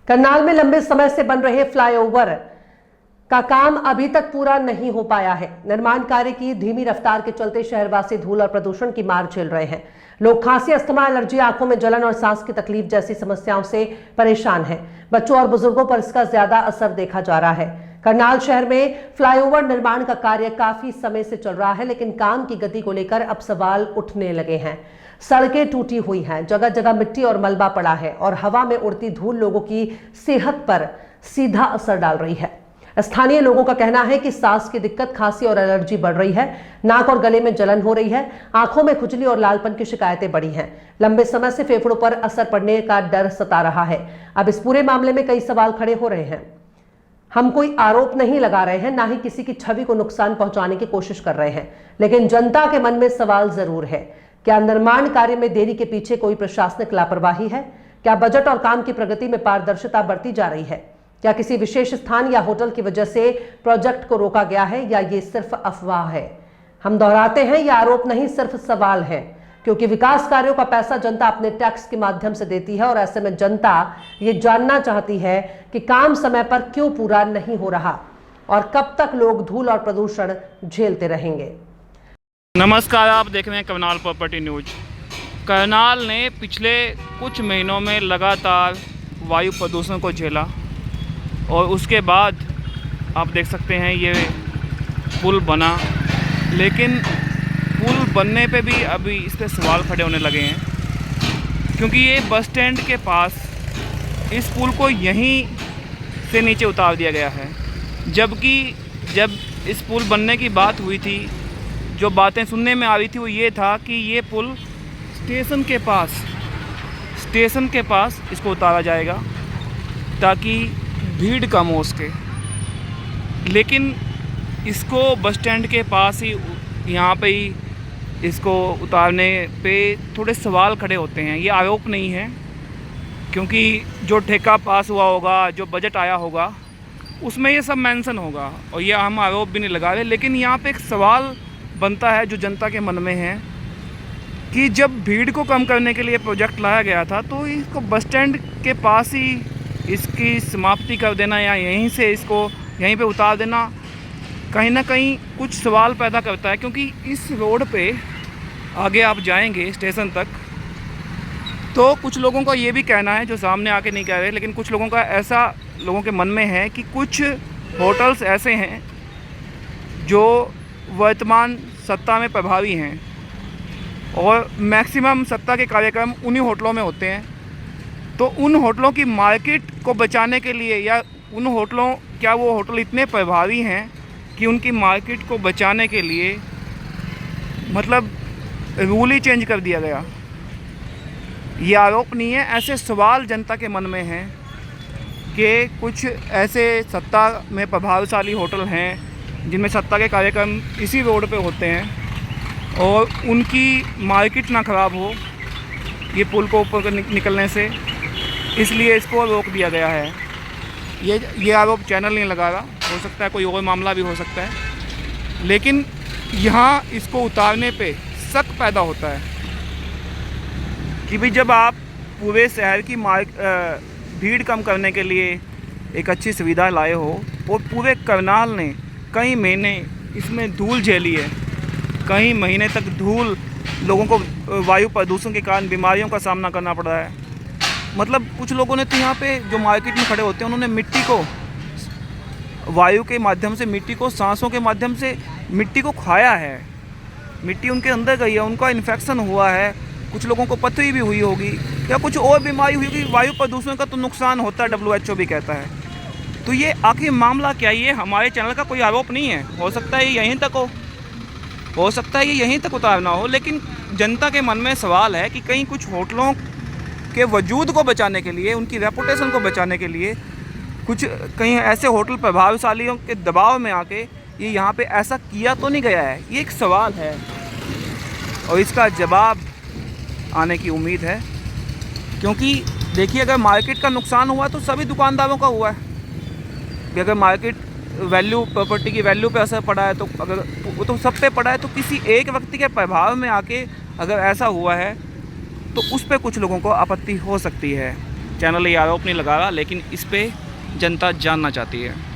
करनाल में लंबे समय से बन रहे फ्लाईओवर का काम अभी तक पूरा नहीं हो पाया है। निर्माण कार्य की धीमी रफ्तार के चलते शहरवासी धूल और प्रदूषण की मार झेल रहे हैं। लोग खांसी, अस्थमा, एलर्जी, आंखों में जलन और सांस की तकलीफ जैसी समस्याओं से परेशान हैं। बच्चों और बुजुर्गों पर इसका ज्यादा असर देखा जा रहा है। करनाल शहर में फ्लाईओवर निर्माण का कार्य काफी समय से चल रहा है, लेकिन काम की गति को लेकर अब सवाल उठने लगे हैं। सड़कें टूटी हुई हैं, जगह जगह मिट्टी और मलबा पड़ा है और हवा में उड़ती धूल लोगों की सेहत पर सीधा असर डाल रही है। स्थानीय लोगों का कहना है कि सांस की दिक्कत, खांसी और एलर्जी बढ़ रही है। नाक और गले में जलन हो रही है। आंखों में खुजली और लालपन की शिकायतें बढ़ी हैं। लंबे समय से फेफड़ों पर असर पड़ने का डर सता रहा है। अब इस पूरे मामले में कई सवाल खड़े हो रहे हैं। हम कोई आरोप नहीं लगा रहे हैं, ना ही किसी की छवि को नुकसान पहुंचाने की कोशिश कर रहे हैं, लेकिन जनता के मन में सवाल जरूर है। क्या निर्माण कार्य में देरी के पीछे कोई प्रशासनिक लापरवाही है? क्या बजट और काम की प्रगति में पारदर्शिता बरती जा रही है? क्या किसी विशेष स्थान या होटल की वजह से प्रोजेक्ट को रोका गया है, या ये सिर्फ अफवाह है? हम दोहराते हैं, यह आरोप नहीं, सिर्फ सवाल है, क्योंकि विकास कार्यों का पैसा जनता अपने टैक्स के माध्यम से देती है और ऐसे में जनता ये जानना चाहती है कि काम समय पर क्यों पूरा नहीं हो रहा और कब तक लोग धूल और प्रदूषण झेलते रहेंगे। नमस्कार, आप देख रहे हैं करनाल प्रॉपर्टी न्यूज। करनाल ने पिछले कुछ महीनों में लगातार वायु प्रदूषण को झेला और उसके बाद आप देख सकते हैं ये पुल बना, लेकिन पुल बनने पे भी अभी इस पर सवाल खड़े होने लगे हैं, क्योंकि ये बस स्टैंड के पास इस पुल को यहीं से नीचे उतार दिया गया है। जबकि जब इस पुल बनने की बात हुई थी, जो बातें सुनने में आ रही थी वो ये था कि ये पुल स्टेशन के पास इसको उतारा जाएगा ताकि भीड़ कम हो सके। लेकिन इसको बस स्टैंड के पास ही, यहाँ पे ही इसको उतारने पे थोड़े सवाल खड़े होते हैं। ये आरोप नहीं है, क्योंकि जो ठेका पास हुआ होगा, जो बजट आया होगा, उसमें ये सब मेंशन होगा और ये हम आरोप भी नहीं लगा रहे। लेकिन यहाँ पे एक सवाल बनता है जो जनता के मन में है कि जब भीड़ को कम करने के लिए प्रोजेक्ट लाया गया था, तो इसको बस स्टैंड के पास ही इसकी समाप्ति कर देना या यहीं से इसको यहीं पे उतार देना कहीं ना कहीं कुछ सवाल पैदा करता है। क्योंकि इस रोड पे आगे आप जाएंगे स्टेशन तक, तो कुछ लोगों का ये भी कहना है, जो सामने आके नहीं कह रहे, लेकिन कुछ लोगों का ऐसा लोगों के मन में है कि कुछ होटल्स ऐसे हैं जो वर्तमान सत्ता में प्रभावी हैं और मैक्सिमम सत्ता के कार्यक्रम उन्हीं होटलों में होते हैं। तो उन होटलों की मार्केट को बचाने के लिए, या उन होटलों, क्या वो होटल इतने प्रभावी हैं कि उनकी मार्केट को बचाने के लिए मतलब रूल ही चेंज कर दिया गया? ये आरोप नहीं है, ऐसे सवाल जनता के मन में हैं कि कुछ ऐसे सत्ता में प्रभावशाली होटल हैं जिनमें सत्ता के कार्यक्रम इसी रोड पे होते हैं और उनकी मार्केट ना ख़राब हो ये पुल को ऊपर निकलने से, इसलिए इसको रोक दिया गया है। ये आरोप चैनल नहीं लगा रहा, हो सकता है कोई और मामला भी हो सकता है, लेकिन यहाँ इसको उतारने पे शक पैदा होता है कि भाई जब आप पूरे शहर की भीड़ कम करने के लिए एक अच्छी सुविधा लाए हो और पूरे करनाल ने कई महीने इसमें धूल झेली है, कई महीने तक धूल, लोगों को वायु प्रदूषण के कारण बीमारियों का सामना करना पड़ रहा है। मतलब कुछ लोगों ने तो यहाँ पे जो मार्केट में खड़े होते हैं, उन्होंने मिट्टी को, वायु के माध्यम से मिट्टी को, सांसों के माध्यम से मिट्टी को खाया है, मिट्टी उनके अंदर गई है, उनका इन्फेक्शन हुआ है, कुछ लोगों को पथरी भी हुई होगी या कुछ और बीमारी हुई होगी। वायु प्रदूषण का तो नुकसान होता है, WHO भी कहता है। तो ये आखिर मामला क्या? ये हमारे चैनल का कोई आरोप नहीं है, हो सकता है ये यहीं तक हो सकता है ये यहीं तक उतारना हो, लेकिन जनता के मन में सवाल है कि कहीं कुछ होटलों के वजूद को बचाने के लिए, उनकी रेपुटेशन को बचाने के लिए, कुछ कहीं ऐसे होटल प्रभावशालियों के दबाव में आके ये यहाँ पे ऐसा किया तो नहीं गया है? ये एक सवाल है और इसका जवाब आने की उम्मीद है। क्योंकि देखिए, अगर मार्केट का नुकसान हुआ तो सभी दुकानदारों का हुआ है। अगर मार्केट वैल्यू, प्रॉपर्टी की वैल्यू पे असर पड़ा है तो अगर वो तो सब पे पड़ा है, तो किसी एक व्यक्ति के प्रभाव में आके अगर ऐसा हुआ है तो उस पे कुछ लोगों को आपत्ति हो सकती है। चैनल ये आरोप नहीं लगा रहा, लेकिन इस पे जनता जानना चाहती है।